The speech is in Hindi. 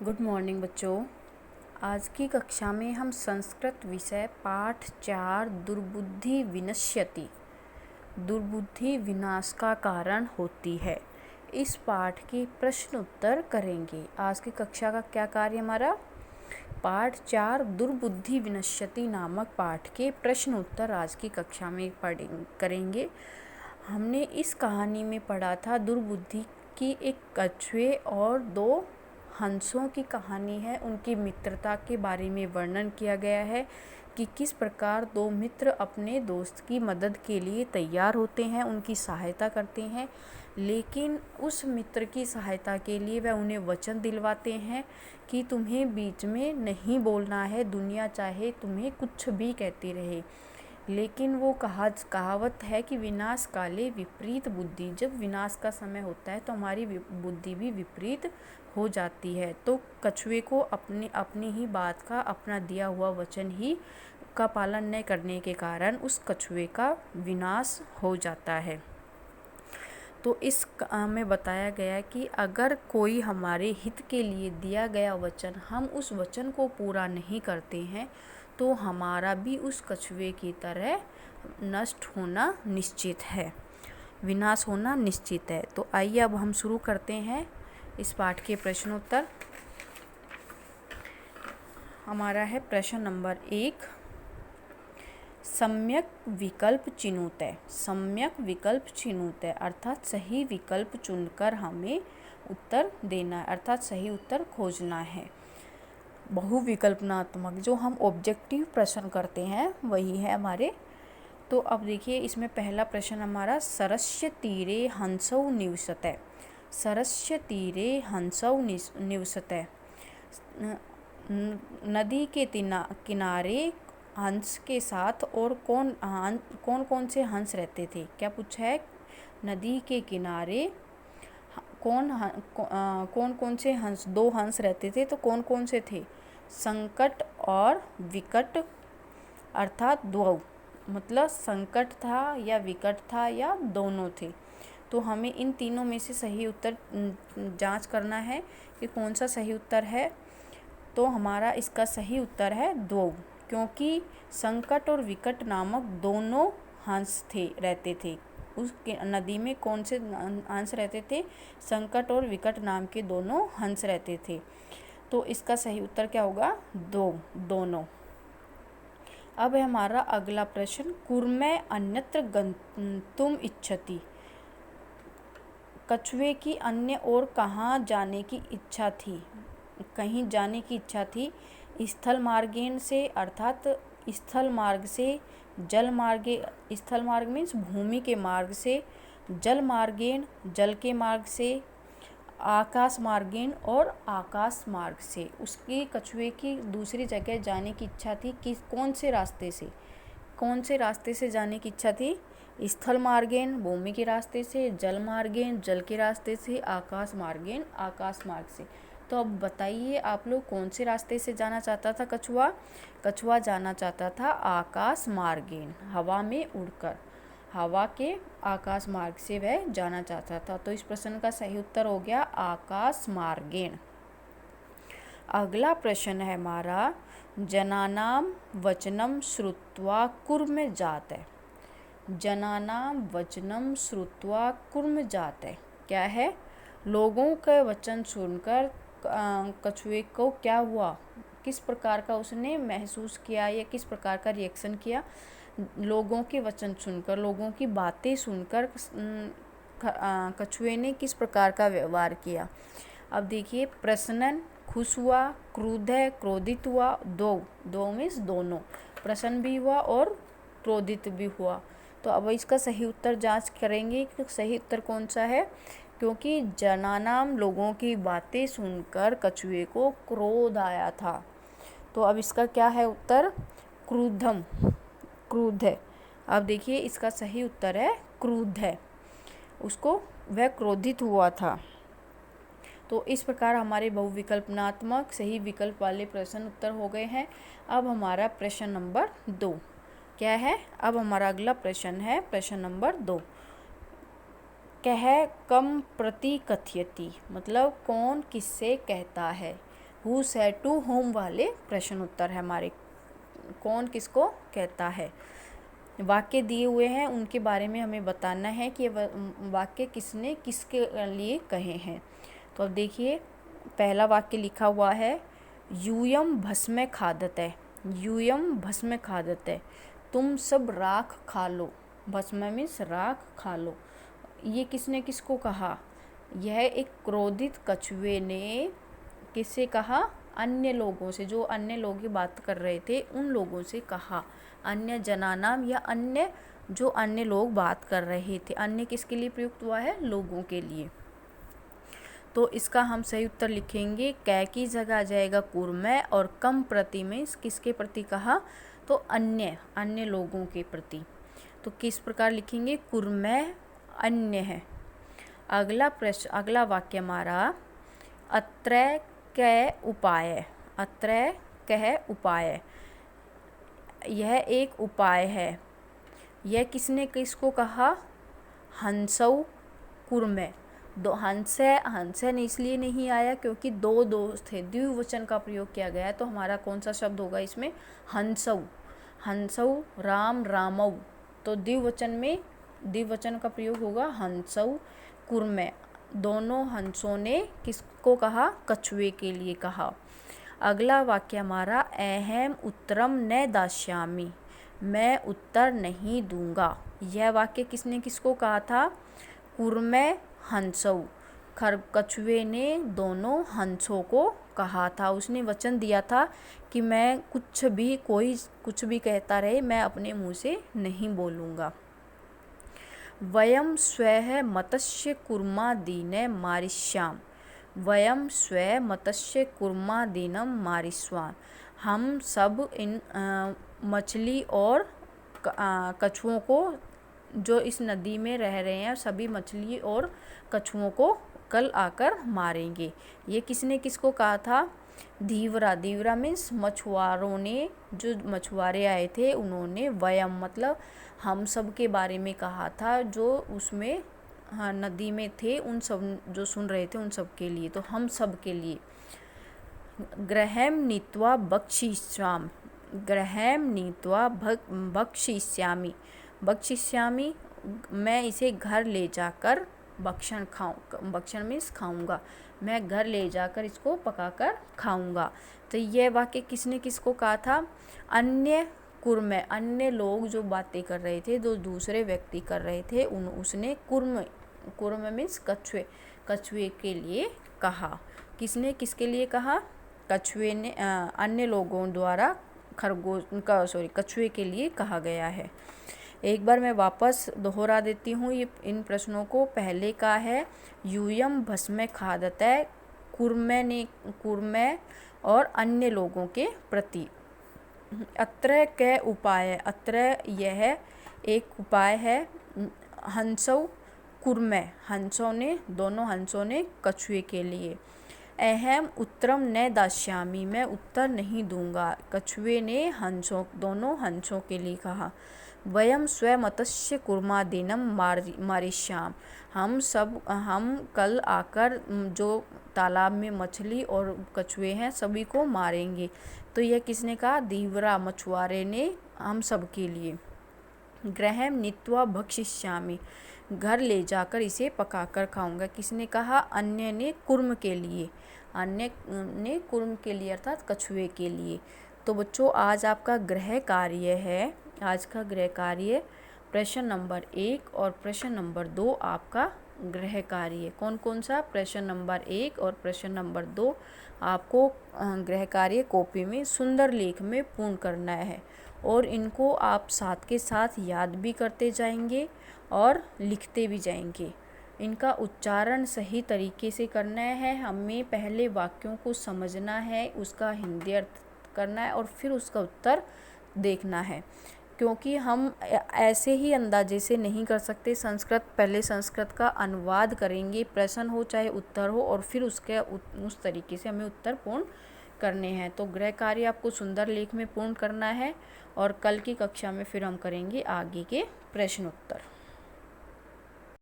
गुड मॉर्निंग बच्चों। आज की कक्षा में हम संस्कृत विषय पाठ 4 दुर्बुद्धि विनश्यति, दुर्बुद्धि विनाश का कारण होती है, इस पाठ के प्रश्न उत्तर करेंगे। आज की कक्षा का क्या कार्य हमारा? पाठ 4 दुर्बुद्धि विनश्यति नामक पाठ के प्रश्न उत्तर आज की कक्षा में करेंगे। हमने इस कहानी में पढ़ा था दुर्बुद्धि की एक कछुए और 2 हंसों की कहानी है। उनकी मित्रता के बारे में वर्णन किया गया है कि किस प्रकार 2 मित्र अपने दोस्त की मदद के लिए तैयार होते हैं, उनकी सहायता करते हैं, लेकिन उस मित्र की सहायता के लिए वह उन्हें वचन दिलवाते हैं कि तुम्हें बीच में नहीं बोलना है, दुनिया चाहे तुम्हें कुछ भी कहती रहे। लेकिन वो कहावत है कि विनाश काले विपरीत बुद्धि, जब विनाश का समय होता है तो हमारी बुद्धि भी विपरीत हो जाती है। तो कछुए को अपनी ही बात का, अपना दिया हुआ वचन ही का पालन न करने के कारण उस कछुए का विनाश हो जाता है। तो इस में बताया गया कि अगर कोई हमारे हित के लिए दिया गया वचन, हम उस वचन को पूरा नहीं करते हैं तो हमारा भी उस कछुए की तरह नष्ट होना निश्चित है, विनाश होना निश्चित है। तो आइए अब हम शुरू करते हैं इस पाठ के प्रश्नोत्तर। हमारा है प्रश्न नंबर 1, सम्यक विकल्प चिनुतः। सम्यक विकल्प चिनुतः अर्थात सही विकल्प चुनकर हमें उत्तर देना है, अर्थात सही उत्तर खोजना है। बहुविकल्पनात्मक जो हम ऑब्जेक्टिव प्रश्न करते हैं वही है हमारे। तो अब देखिए इसमें पहला प्रश्न हमारा, सरस्य तीरे हंसौ निवसतः। सरस्य तीरे हंसौ निवसतः, नदी के किनारे हंस के साथ और कौन से हंस रहते थे? क्या पूछा है? नदी के किनारे कौन से हंस, 2 हंस रहते थे, तो कौन से थे? संकट और विकट, अर्थात 2, मतलब संकट था या विकट था या दोनों थे। तो हमें इन तीनों में से सही उत्तर जांच करना है कि कौन सा सही उत्तर है। तो हमारा इसका सही उत्तर है 2, क्योंकि संकट और विकट नामक दोनों हंस रहते थे। उस नदी में कौन से हंस रहते थे? संकट और विकट नाम के दोनों हंस रहते थे। तो इसका सही उत्तर क्या होगा? 2, दोनों। अब है हमारा अगला प्रश्न, कूर्मे अन्यत्र गन्तुम इच्छति। कछुए की अन्य और कहाँ जाने की इच्छा थी? कहीं जाने की इच्छा थी। स्थल मार्गेन से, अर्थात स्थल मार्ग से, जल मार्गे, स्थल मार्ग मीन्स भूमि के मार्ग से, जल मार्गेन जल के मार्ग से, आकाश मार्गेन और आकाश मार्ग से। उसकी कछुए की दूसरी जगह जाने की इच्छा थी कि कौन से रास्ते से जाने की इच्छा थी? स्थल मार्गेन भूमि के रास्ते से, जल मार्गेन जल के रास्ते से, आकाश मार्गेन आकाश मार्ग से। तो अब बताइए आप लोग, कौन से रास्ते से जाना चाहता था कछुआ? कछुआ जाना चाहता था आकाश मार्गेन, हवा में उड़कर, हवा के आकाश मार्ग से वह जाना चाहता था। तो इस प्रश्न का सही उत्तर हो गया आकाश मार्गेण। अगला प्रश्न है हमारा, जनानाम वचनम श्रुत्वा कुर्म जातः। जनानाम वचनम श्रुत्वा कुर्म जातः क्या है? लोगों के वचन सुनकर कछुए को क्या हुआ, किस प्रकार का उसने महसूस किया या किस प्रकार का रिएक्शन किया? लोगों के वचन सुनकर, लोगों की बातें सुनकर कछुए ने किस प्रकार का व्यवहार किया? अब देखिए, प्रसन्न, खुश हुआ, क्रुद्ध है, क्रोधित हुआ, दो मीन्स दोनों, प्रसन्न भी हुआ और क्रोधित भी हुआ। तो अब इसका सही उत्तर जांच करेंगे कि सही उत्तर कौन सा है, क्योंकि जनानाम लोगों की बातें सुनकर कछुए को क्रोध आया था। तो अब इसका क्या है उत्तर? क्रुद्धम, क्रुद्ध है। अब देखिए इसका सही उत्तर है क्रुद्ध है, उसको वह क्रोधित हुआ था। तो इस प्रकार हमारे बहुविकल्पनात्मक सही विकल्प वाले प्रश्न उत्तर हो गए हैं। अब हमारा प्रश्न नंबर 2 क्या है? अब हमारा अगला प्रश्न है प्रश्न नंबर 2, कह कम प्रति कथयति, मतलब कौन किससे कहता है। हु सेड टू होम वाले प्रश्न उत्तर है हमारे। कौन किसको कहता है। वाक्य दिए हुए हैं, उनके बारे में हमें बताना है कि वाक्य किसने किसके लिए कहे हैं। तो अब देखिए, पहला वाक्य लिखा हुआ है, यूयम भस्म खादते। यूयम भस्म खादते, तुम सब राख खा लो। भस्म मीन्स राख खा लो। ये किसने किसको कहा। यह एक क्रोधित कछुए ने किससे कहा, अन्य लोगों से, जो अन्य लोग की बात कर रहे थे उन लोगों से कहा। अन्य जनानाम या अन्य, जो अन्य लोग बात कर रहे थे। अन्य किसके लिए प्रयुक्त हुआ है, लोगों के लिए। तो इसका हम सही उत्तर लिखेंगे, कै की जगह आ जाएगा कुर्मै, और कम प्रति में किसके प्रति कहा, तो अन्य, अन्य लोगों के प्रति। तो किस प्रकार लिखेंगे, कुर्मै अन्य है। अगला प्रश्न, अगला वाक्य हमारा, अत्र कै उपाय। अत्र कै उपाय, यह एक उपाय है। यह किसने किसको कहा, हंसौ कुर्मै। दो हंसे ने इसलिए नहीं आया क्योंकि दो दोस्त थे, द्विवचन का प्रयोग किया गया है। तो हमारा कौन सा शब्द होगा इसमें, हंसौ। हंसौ राम रामौ, तो द्विवचन में द्विवचन का प्रयोग होगा हंसौ कुर्मै। दोनों हंसों ने किसको कहा, कछुए के लिए कहा। अगला वाक्य हमारा, अहम उत्तरम न दास्यामि। मैं उत्तर नहीं दूंगा। यह वाक्य किसने किसको कहा था, कुर्मै हंसौ। कछुए ने दोनों हंसों को कहा था। उसने वचन दिया था कि मैं कुछ भी, कोई कुछ भी कहता रहे, मैं अपने मुंह से नहीं बोलूँगा। वयम स्वः मत्स्य कुर्मादीने मारिष्याम। वयम स्व मत्स्य कुर्मादीनम मारिष्वाम। हम सब इन मछली और कछुओं को, जो इस नदी में रह रहे हैं, सभी मछली और कछुओं को कल आकर मारेंगे। ये किसने किसको कहा था, धीवरा। धीवरा मीन्स मछुआरों ने, जो मछुआरे आए थे उन्होंने वयम मतलब हम सब के बारे में कहा था, जो उसमें नदी में थे, उन सब जो सुन रहे थे उन सब के लिए। तो हम सब के लिए। गृहं नीत्वा भक्षिष्यामि। गृहं नीत्वा भक्षिष्यामि। भक्षिष्यामि, मैं इसे घर ले जाकर भक्षण खाऊं। भक्षण मीन्स खाऊंगा। मैं घर ले जाकर इसको पकाकर खाऊंगा। तो यह वाक्य किसने किसको कहा था, अन्य कुर्मै। अन्य लोग जो बातें कर रहे थे, जो दूसरे व्यक्ति कर रहे थे, उसने कुर्म मीन्स कछुए, कछुए के लिए कहा। किसने किसके लिए कहा, कछुए ने, अन्य लोगों द्वारा कछुए के लिए कहा गया है। एक बार मैं वापस दोहरा देती हूँ ये इन प्रश्नों को। पहले का है, यूयम भस्म खादते, कुर्मै और अन्य लोगों के प्रति। अत्र कै उपाय, अत्र यह एक उपाय है, हंसौ कुर्मै, हंसों ने, दोनों हंसों ने कछुए के लिए। अहम उत्तरम न दास्यामि, मैं उत्तर नहीं दूंगा। कछुए ने हंसों, दोनों हंसों के लिए कहा। वयम स्व मत्स्य कुर्मादीनम मारिष्याम, हम कल आकर जो तालाब में मछली और कछुए हैं सभी को मारेंगे। तो यह किसने कहा, धीवरा मछुआरे ने हम सब के लिए। गृहं नीत्वा भक्षिष्यामि, घर ले जाकर इसे पकाकर खाऊंगा। किसने कहा, अन्य ने कुर्म के लिए। अन्य ने कुर्म के लिए अर्थात कछुए के लिए। तो बच्चों, आज आपका गृह कार्य है, आज का गृह कार्य प्रश्न नंबर 1 और प्रश्न नंबर 2 आपका गृह कार्य। कौन कौन सा, प्रश्न नंबर 1 और प्रश्न नंबर 2 आपको गृह कार्य कॉपी में सुंदर लेख में पूर्ण करना है। और इनको आप साथ के साथ याद भी करते जाएंगे और लिखते भी जाएंगे। इनका उच्चारण सही तरीके से करना है। हमें पहले वाक्यों को समझना है, उसका हिंदी अर्थ करना है और फिर उसका उत्तर देखना है। क्योंकि हम ऐसे ही अंदाजे से नहीं कर सकते। संस्कृत, पहले संस्कृत का अनुवाद करेंगे, प्रश्न हो चाहे उत्तर हो, और फिर उसके उस तरीके से हमें उत्तर पूर्ण करने हैं। तो गृह कार्य आपको सुंदर लेख में पूर्ण करना है और कल की कक्षा में फिर हम करेंगे आगे के प्रश्न उत्तर।